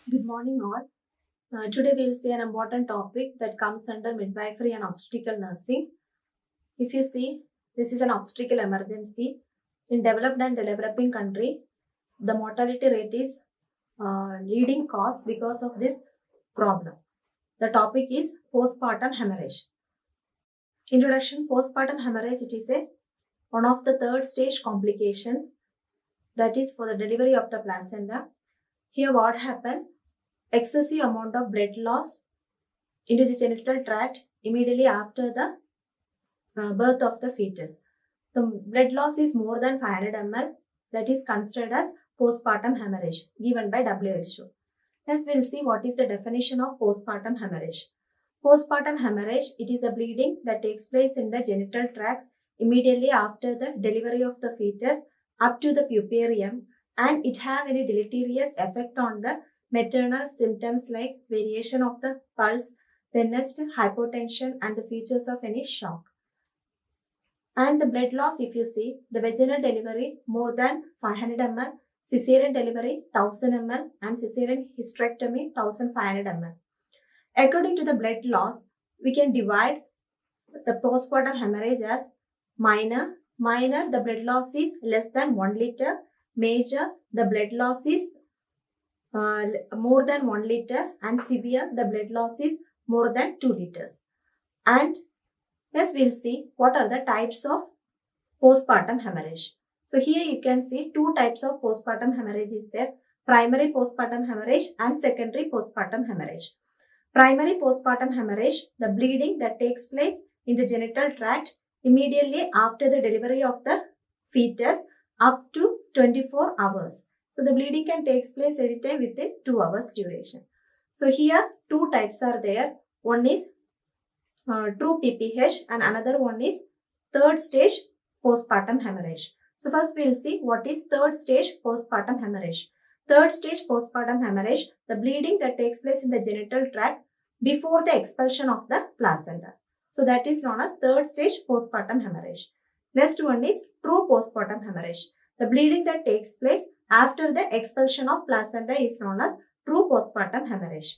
Good morning, all. Today we'll see an important topic that comes under midwifery and obstetrical nursing. If you see, this is an obstetrical emergency. In developed and developing country, the mortality rate is leading cause because of this problem. The topic is postpartum hemorrhage. Introduction: postpartum hemorrhage, it is one of the third stage complications, that is for the delivery of the placenta. Here what happened? Excessive amount of blood loss into the genital tract immediately after the birth of the fetus. The blood loss is more than 500 ml. That is considered as postpartum hemorrhage given by WHO. Next, we'll see what is the definition of postpartum hemorrhage. Postpartum hemorrhage, it is a bleeding that takes place in the genital tracts immediately after the delivery of the fetus up to the puerperium, and it have any deleterious effect on the maternal symptoms like variation of the pulse, then next hypotension and the features of any shock. And the blood loss, if you see, the vaginal delivery more than 500 ml, cesarean delivery 1000 ml and cesarean hysterectomy 1500 ml. According to the blood loss, we can divide the postpartum hemorrhage as minor. Minor, the blood loss is less than 1 liter. Major, the blood loss is more than 1 liter, and severe, the blood loss is more than 2 liters. And next we'll see what are the types of postpartum hemorrhage. So here you can see two types of postpartum hemorrhage is there: primary postpartum hemorrhage and secondary postpartum hemorrhage. Primary postpartum hemorrhage, the bleeding that takes place in the genital tract immediately after the delivery of the fetus up to 24 hours. So the bleeding can take place anytime within 2 hours duration. So here two types are there. One is true PPH and another one is third stage postpartum hemorrhage. So first we'll see what is third stage postpartum hemorrhage. Third stage postpartum hemorrhage, the bleeding that takes place in the genital tract before the expulsion of the placenta. So that is known as third stage postpartum hemorrhage. Next one is true postpartum hemorrhage. The bleeding that takes place after the expulsion of placenta is known as true postpartum hemorrhage.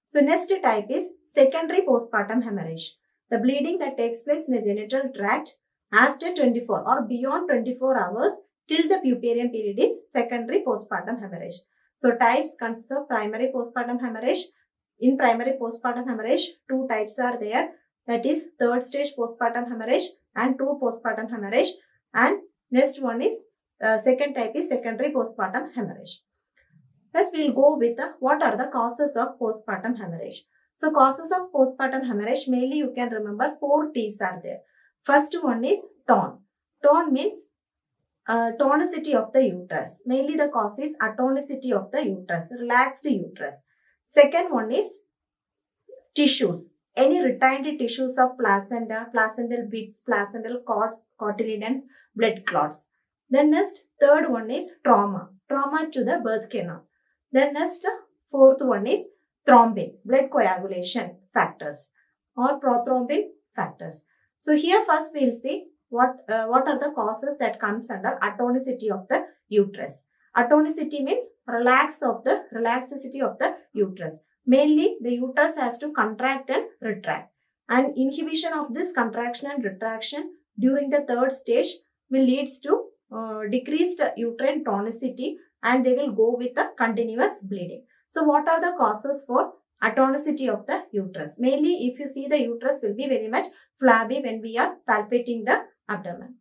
So next type is secondary postpartum hemorrhage. The bleeding that takes place in the genital tract after 24 or beyond 24 hours till the puerperium period is secondary postpartum hemorrhage. So types consist of primary postpartum hemorrhage. In primary postpartum hemorrhage, two types are there. That is third stage postpartum hemorrhage and true postpartum hemorrhage. And next one is second type is secondary postpartum hemorrhage. First, we'll go with what are the causes of postpartum hemorrhage. So causes of postpartum hemorrhage, mainly you can remember 4 T's are there. First one is tone. Tone means tonicity of the uterus. Mainly the cause is atonicity of the uterus, relaxed uterus. Second one is tissues. Any retained tissues of placenta, placental bits, placental cords, cotyledons, blood clots. Then next, third one is trauma. Trauma to the birth canal. Then next, fourth one is thrombin, blood coagulation factors or prothrombin factors. So here first we'll see what are the causes that comes under atonicity of the uterus. Atonicity means relaxity of the uterus. Mainly the uterus has to contract and retract, and inhibition of this contraction and retraction during the third stage will leads to decreased uterine tonicity, and they will go with a continuous bleeding. So what are the causes for atonicity of the uterus? Mainly if you see, the uterus will be very much flabby when we are palpating the abdomen.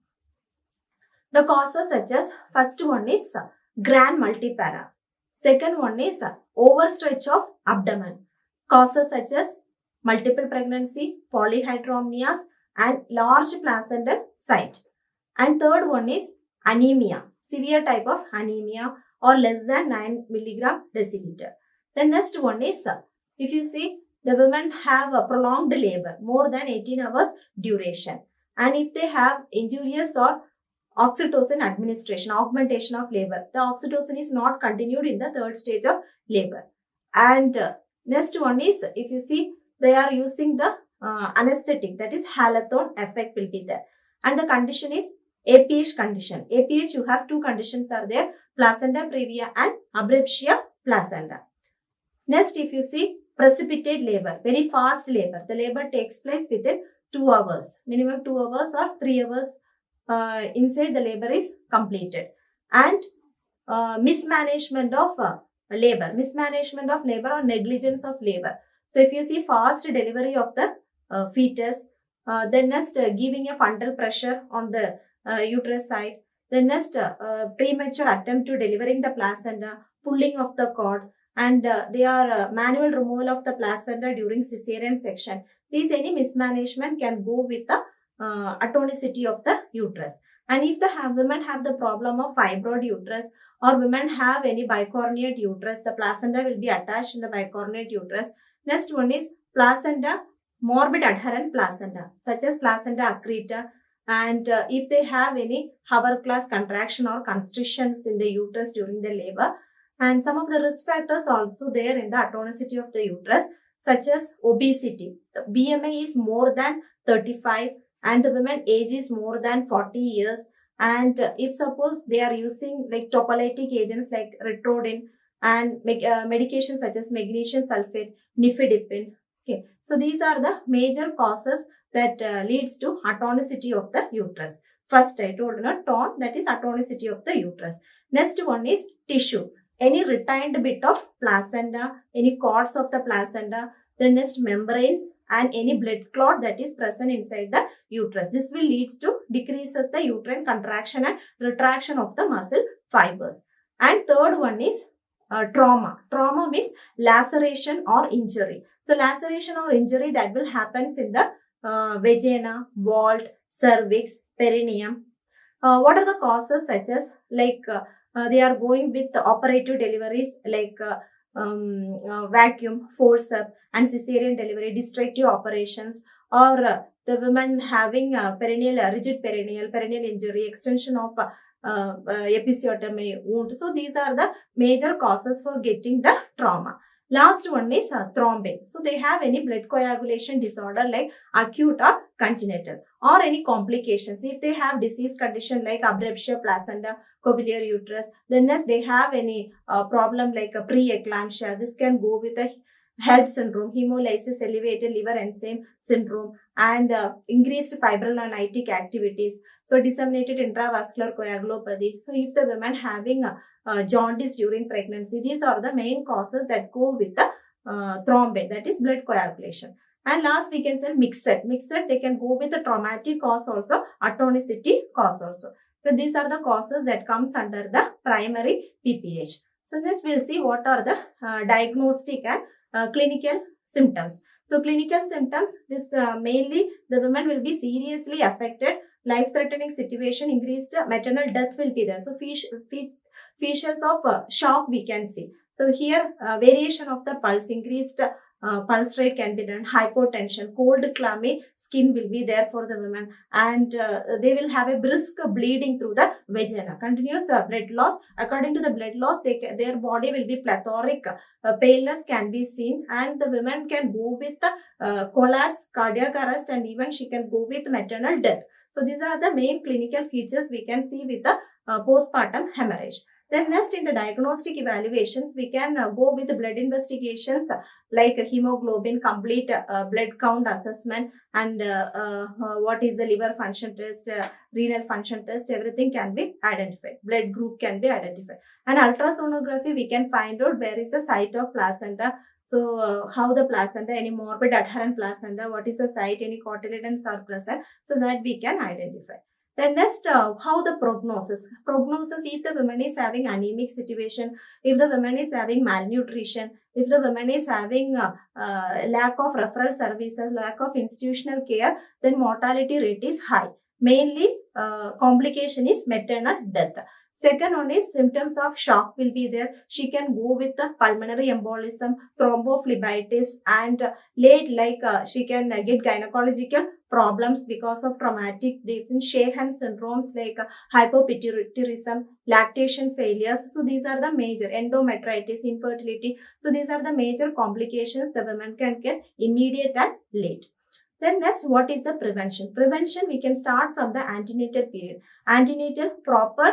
The causes such as first one is grand multipara. Second one is overstretch of abdomen. Causes such as multiple pregnancy, polyhydramnios and large placental site. And third one is anemia, severe type of anemia or less than 9 milligram deciliter. The next one is, if you see, the women have a prolonged labor, more than 18 hours duration. And if they have injurious or oxytocin administration, augmentation of labor, the oxytocin is not continued in the third stage of labor. And next one is, if you see, they are using the anesthetic, that is halothon effect will be there. And the condition is APH condition. APH, you have two conditions are there: placenta previa and abruptia placenta. Next, if you see precipitate labor, very fast labor. The labor takes place within 2 hours, minimum 2 hours or 3 hours inside the labor is completed. And mismanagement of labor or negligence of labor. So if you see fast delivery of the fetus, then next giving a fundal pressure on the uterus side, then next premature attempt to delivering the placenta, pulling of the cord, and they are manual removal of the placenta during cesarean section. These any mismanagement can go with the atonicity of the uterus. And if the women have the problem of fibroid uterus, or women have any bicornuate uterus, the placenta will be attached in the bicornuate uterus. Next one is placenta, morbid adherent placenta, such as placenta accreta. And if they have any hourglass contraction or constrictions in the uterus during the labor, and some of the risk factors also there in the atonicity of the uterus, such as obesity. The BMI is more than 35 and the women age is more than 40 years. And if suppose they are using like topolytic agents like retrodin and medications such as magnesium sulfate, nifedipine. Okay, so these are the major causes that leads to atonicity of the uterus. First, I told you, tone, that is atonicity of the uterus. Next one is tissue. Any retained bit of placenta, any cords of the placenta, the next membranes, and any blood clot that is present inside the uterus. This will leads to decreases the uterine contraction and retraction of the muscle fibers. And third one is trauma. Trauma means laceration or injury. So laceration or injury that will happens in the vagina, vault, cervix, perineum. What are the causes such as like they are going with the operative deliveries like vacuum, forceps, and cesarean delivery, destructive operations, or the women having perineal, rigid perineal injury, extension of episiotomy wound. So these are the major causes for getting the trauma. Last one is thrombin. So they have any blood coagulation disorder like acute or congenital, or any complications. If they have disease condition like abruptia placenta, cochlear uterus, then as they have any problem like a preeclampsia, this can go with a HELP syndrome, hemolysis elevated liver enzyme syndrome, and increased fibrinolytic activities. So disseminated intravascular coagulopathy. So if the women having jaundice during pregnancy, these are the main causes that go with the thrombin, that is blood coagulation. And last we can say mixed. They can go with the traumatic cause also, atonicity cause also. So these are the causes that comes under the primary PPH. So next we'll see what are the diagnostic and clinical symptoms. So clinical symptoms, this mainly the women will be seriously affected, life-threatening situation, increased maternal death will be there. So features of shock we can see. So here variation of the pulse, increased pulse rate can be done, hypotension, cold clammy skin will be there for the women, and they will have a brisk bleeding through the vagina, continuous blood loss. According to the blood loss, their body will be plethoric, paleness can be seen, and the women can go with collapse, cardiac arrest, and even she can go with maternal death. So these are the main clinical features we can see with the postpartum hemorrhage. Then next, in the diagnostic evaluations, we can go with the blood investigations like hemoglobin, complete blood count assessment, and what is the liver function test, renal function test, everything can be identified. Blood group can be identified. And ultrasonography, we can find out where is the site of placenta. So how the placenta, any morbid adherent placenta, what is the site, any cotyledons are present, so that we can identify. Then next, how the prognosis. Prognosis, if the woman is having anemic situation, if the woman is having malnutrition, if the woman is having lack of referral services, lack of institutional care, then mortality rate is high. Mainly, complication is maternal death. Second one is symptoms of shock will be there. She can go with the pulmonary embolism, thrombophlebitis, and late she can get gynecological problems because of traumatic Sheehan syndromes like hypopituitarism, lactation failures. So these are the major endometritis, infertility. So these are the major complications the women can get immediate and late. Then next, what is the prevention? Prevention, we can start from the antenatal period. Antenatal, proper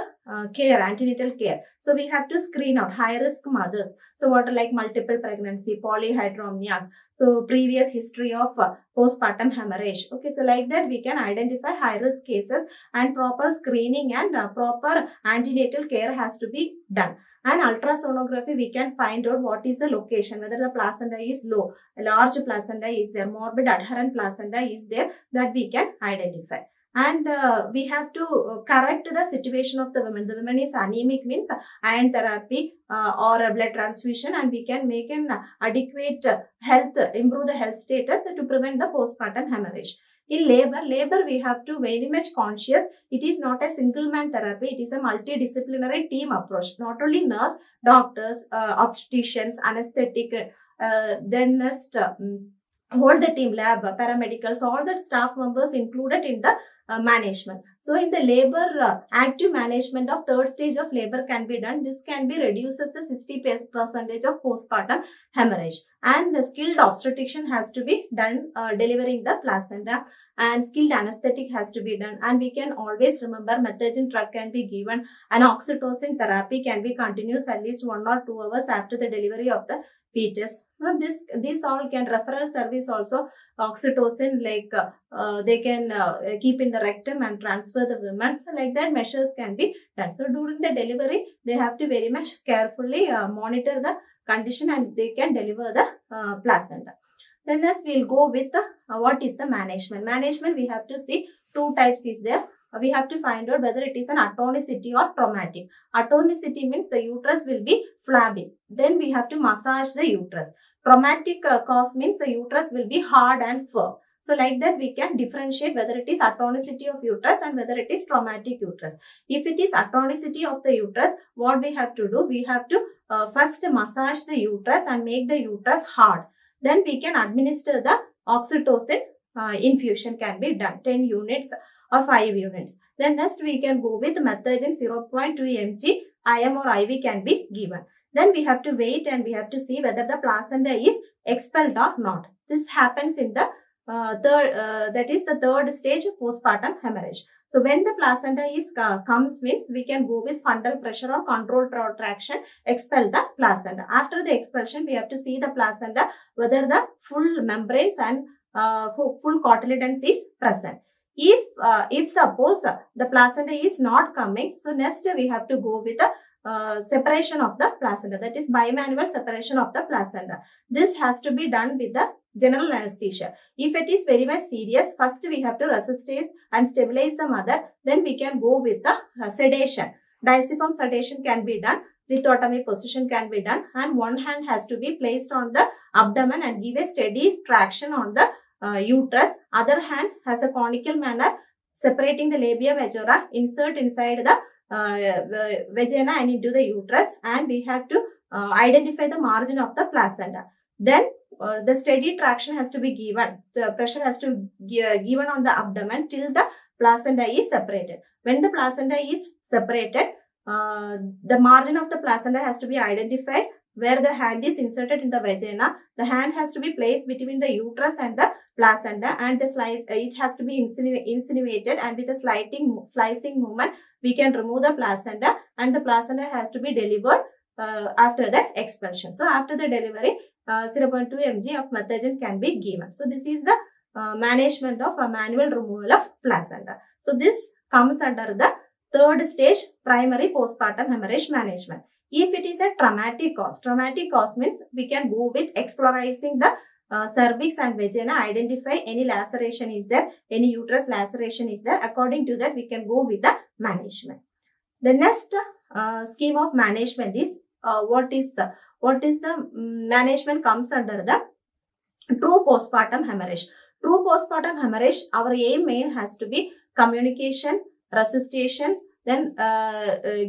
care, antenatal care. So we have to screen out high risk mothers. So what are like multiple pregnancy, polyhydramnios, so previous history of postpartum hemorrhage. Okay, so like that we can identify high risk cases, and proper screening and proper antenatal care has to be done. And ultrasonography, we can find out what is the location, whether the placenta is low, a large placenta is there, morbid adherent placenta is there, that we can identify. And we have to correct the situation of the woman. The woman is anemic, means iron therapy or a blood transfusion, and we can make an adequate health, improve the health status to prevent the postpartum hemorrhage. In labor we have to very much conscious. It is not a single man therapy. It is a multidisciplinary team approach. Not only nurse, doctors, obstetricians, anesthetic, then next whole the team, lab, paramedicals, all the staff members included in the management. So in the labor, active management of third stage of labor can be done. This can be reduces the 60% of postpartum hemorrhage. And the skilled obstetrician has to be done delivering the placenta, and skilled anesthetic has to be done. And we can always remember methogen drug can be given, and oxytocin therapy can be continuous at least 1 or 2 hours after the delivery of the fetus. Now this all can referral service also, oxytocin, like they can keep in the rectum and transfer the women. So like that measures can be done. So during the delivery, they have to very much carefully monitor the condition, and they can deliver the placenta. Then next we'll go with what is the management. Management, we have to see 2 types is there. We have to find out whether it is an atonicity or traumatic. Atonicity means the uterus will be flabby. Then we have to massage the uterus. Traumatic cause means the uterus will be hard and firm. So like that we can differentiate whether it is atonicity of uterus and whether it is traumatic uterus. If it is atonicity of the uterus, what we have to do? We have to first massage the uterus and make the uterus hard. Then we can administer the oxytocin infusion can be done, 10 units or 5 units. Then next we can go with methogen 0.2 mg IM or IV can be given. Then we have to wait and we have to see whether the placenta is expelled or not. This happens in the third stage of postpartum hemorrhage. So when the placenta is comes, means we can go with fundal pressure or controlled traction, expel the placenta. After the expulsion, we have to see the placenta whether the full membranes and full cotyledons is present. If suppose the placenta is not coming, so next we have to go with the separation of the placenta, that is bimanual separation of the placenta. This has to be done with the general anesthesia. If it is very much serious, first we have to resuscitate and stabilize the mother. Then we can go with the sedation. Diciform sedation can be done. Lithotomy position can be done, and one hand has to be placed on the abdomen and give a steady traction on the uterus. Other hand has a conical manner separating the labia majora, insert inside the vagina and into the uterus, and we have to identify the margin of the placenta. Then the steady traction has to be given. The pressure has to be given on the abdomen till the placenta is separated. When the placenta is separated, the margin of the placenta has to be identified, where the hand is inserted in the vagina. The hand has to be placed between the uterus and the placenta, and it has to be insinuated, and with a slicing movement we can remove the placenta, and the placenta has to be delivered after the expulsion. So after the delivery, 0.2 mg of methogen can be given. So this is the management of a manual removal of placenta. So this comes under the third stage primary postpartum hemorrhage management. If it is a traumatic cause means we can go with exploring the cervix and vagina, identify any laceration is there, any uterus laceration is there. According to that, we can go with the management. The next scheme of management is what is the management comes under the true postpartum hemorrhage. True postpartum hemorrhage, our main has to be communication, resuscitations, then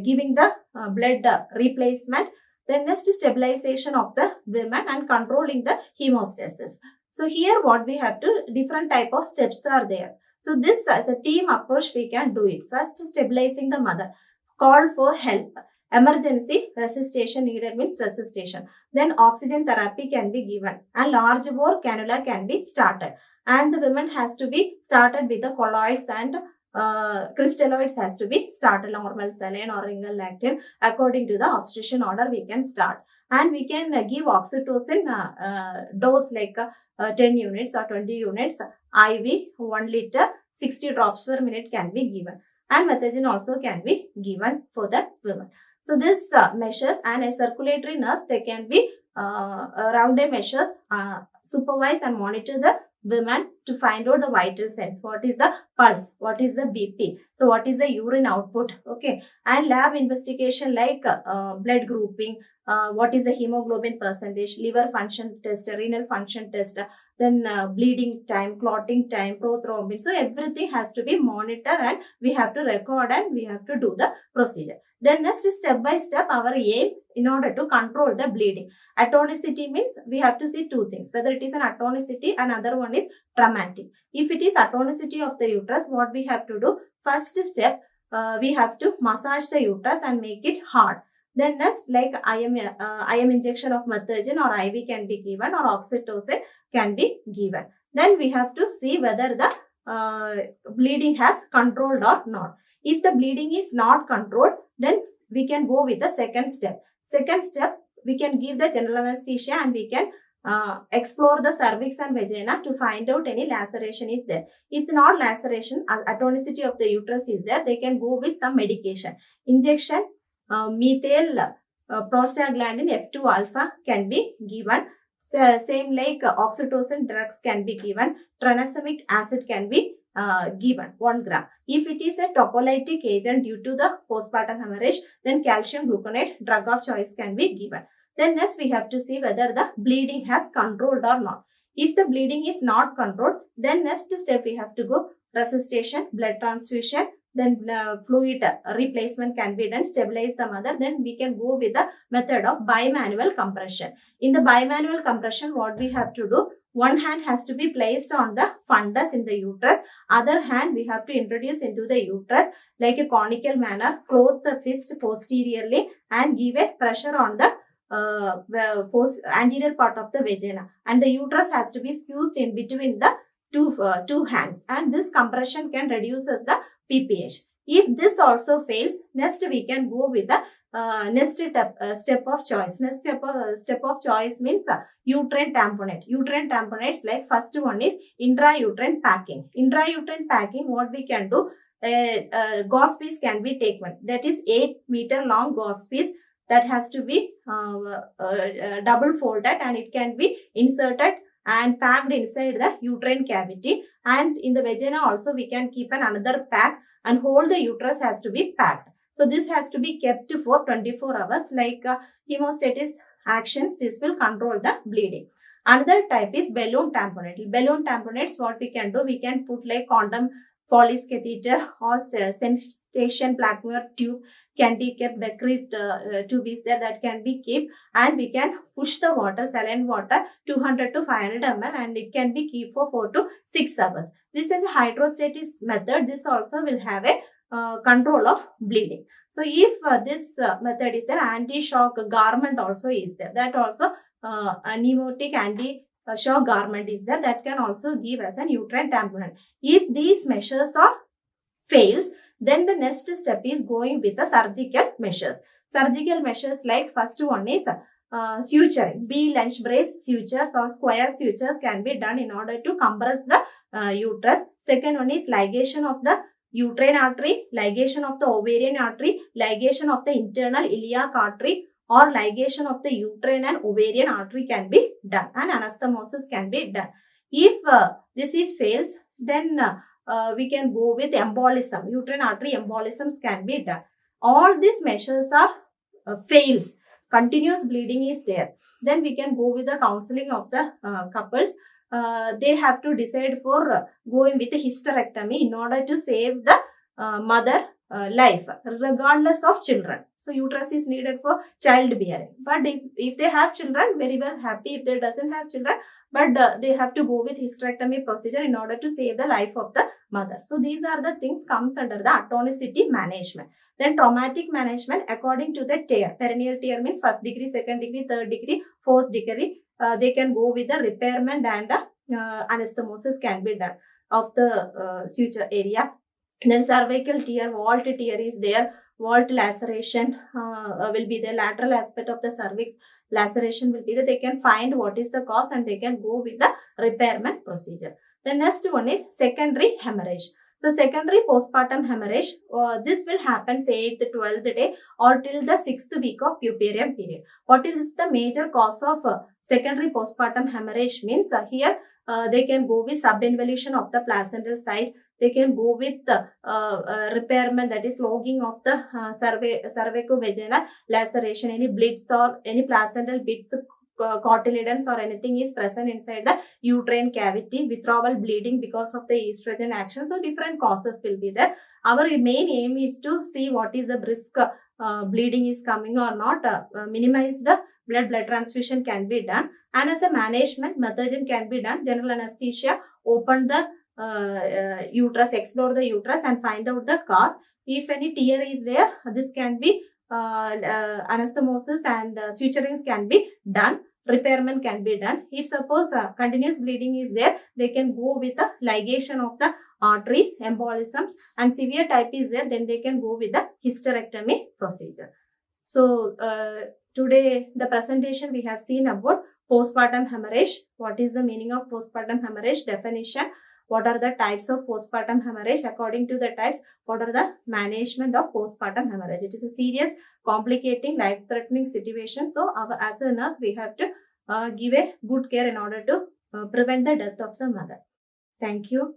giving the blood replacement, then next stabilization of the women and controlling the hemostasis. So here what we have to, different type of steps are there. So this as a team approach we can do it. First, stabilizing the mother, call for help. Emergency resuscitation needed means resuscitation. Then oxygen therapy can be given, and large bore cannula can be started. And the women has to be started with the colloids and crystalloids has to be started, normal saline or ringal lactate. According to the obstetrician order, we can start. And we can give oxytocin dose like 10 units or 20 units, IV 1 liter, 60 drops per minute can be given. And methadone also can be given for the women. So this measures, and a circulatory nurse, they can be round day measures, supervise and monitor the women to find out the vital signs. What is the pulse? What is the BP? So what is the urine output? Okay. And lab investigation like blood grouping, what is the hemoglobin percentage, liver function test, renal function test, then bleeding time, clotting time, prothrombin. So everything has to be monitored and we have to record and we have to do the procedure. Then next, step by step, our aim in order to control the bleeding. Atonicity means we have to see two things, whether it is an atonicity and other one is traumatic. If it is atonicity of the uterus, what we have to do? First step, we have to massage the uterus and make it hard. Then next, like IM injection of methadone or IV can be given, or oxytocin can be given. Then we have to see whether the bleeding has controlled or not. If the bleeding is not controlled, then we can go with the second step. Second step, we can give the general anesthesia and we can explore the cervix and vagina to find out any laceration is there. If not laceration, atonicity of the uterus is there, they can go with some medication. Injection, methyl prostaglandin F2 alpha can be given. Same like oxytocin drugs can be given. Tranexamic acid can be given 1 gram. If it is a tocolytic agent due to the postpartum hemorrhage, then calcium gluconate drug of choice can be given. Then next we have to see whether the bleeding has controlled or not. If the bleeding is not controlled, then next step we have to go resuscitation, blood transfusion, then fluid replacement can be done, stabilize the mother. Then we can go with the method of bimanual compression. In the bimanual compression, what we have to do? One hand has to be placed on the fundus in the uterus. Other hand we have to introduce into the uterus like a conical manner, close the fist posteriorly and give a pressure on the anterior part of the vagina. And the uterus has to be squeezed in between the two hands. And this compression can reduces the PPH. If this also fails, next we can go with the next step of choice. Next step of choice means uterine tamponade. Uterine tamponates, like first one is intrauterine packing. Intrauterine packing, what we can do, gauze piece can be taken. That is 8 meter long gauze piece that has to be double folded and it can be inserted and packed inside the uterine cavity. And in the vagina also we can keep another pack and whole the uterus has to be packed. So this has to be kept for 24 hours like hemostasis actions. This will control the bleeding. Another type is balloon tamponade. Balloon tamponates, what we can do, we can put like condom, Foley's catheter or sensation plaquemine tube can be kept. Becquerel tube is there that can be kept, and we can push the water, saline water 200 to 500 ml, and it can be kept for 4 to 6 hours. This is a hydrostasis method. This also will have a control of bleeding. So if this method is there, anti-shock garment also is there. That also a pneumatic anti-shock garment is there that can also give as an uterine tamponade. If these measures are fails, then the next step is going with the surgical measures. Surgical measures like first one is suturing. B-lunch brace sutures or square sutures can be done in order to compress the uterus. Second one is ligation of the uterine artery, ligation of the ovarian artery, ligation of the internal iliac artery, or ligation of the uterine and ovarian artery can be done, and anastomosis can be done. If this is fails, then we can go with embolism. Uterine artery embolisms can be done. All these measures are fails. Continuous bleeding is there. Then we can go with the counseling of the couples. They have to decide for going with a hysterectomy in order to save the mother life regardless of children. So uterus is needed for childbearing. But if they have children, very well happy. If they doesn't have children, but they have to go with hysterectomy procedure in order to save the life of the mother. So these are the things comes under the atonicity management. Then traumatic management according to the tear. Perineal tear means first degree, second degree, third degree, fourth degree. They can go with the repairment and anastomosis can be done of the suture area. Then cervical tear, vault tear is there, vault laceration will be the lateral aspect of the cervix laceration will be there. They can find what is the cause and they can go with the repairment procedure. The next one is secondary hemorrhage. So secondary postpartum hemorrhage, this will happen say at the 12th day or till the 6th week of puerperium period. What is the major cause of secondary postpartum hemorrhage means here they can go with subinvolution of the placental side. They can go with repairment, that is logging of the cervicovaginal laceration, any bleeds or any placental bits, cotyledons or anything is present inside the uterine cavity, withdrawal bleeding because of the estrogen action. So different causes will be there. Our main aim is to see what is the brisk bleeding is coming or not, minimize the blood transfusion can be done, and as a management method can be done. General anesthesia, open the uterus, explore the uterus and find out the cause. If any tear is there, this can be anastomosis and suturings can be done. Repairment can be done. If suppose continuous bleeding is there, they can go with the ligation of the arteries, embolisms, and severe type is there, then they can go with the hysterectomy procedure. So today the presentation we have seen about postpartum hemorrhage. What is the meaning of postpartum hemorrhage? Definition. What are the types of postpartum hemorrhage? According to the types, what are the management of postpartum hemorrhage? It is a serious, complicating, life-threatening situation. So, as a nurse, we have to give a good care in order to prevent the death of the mother. Thank you.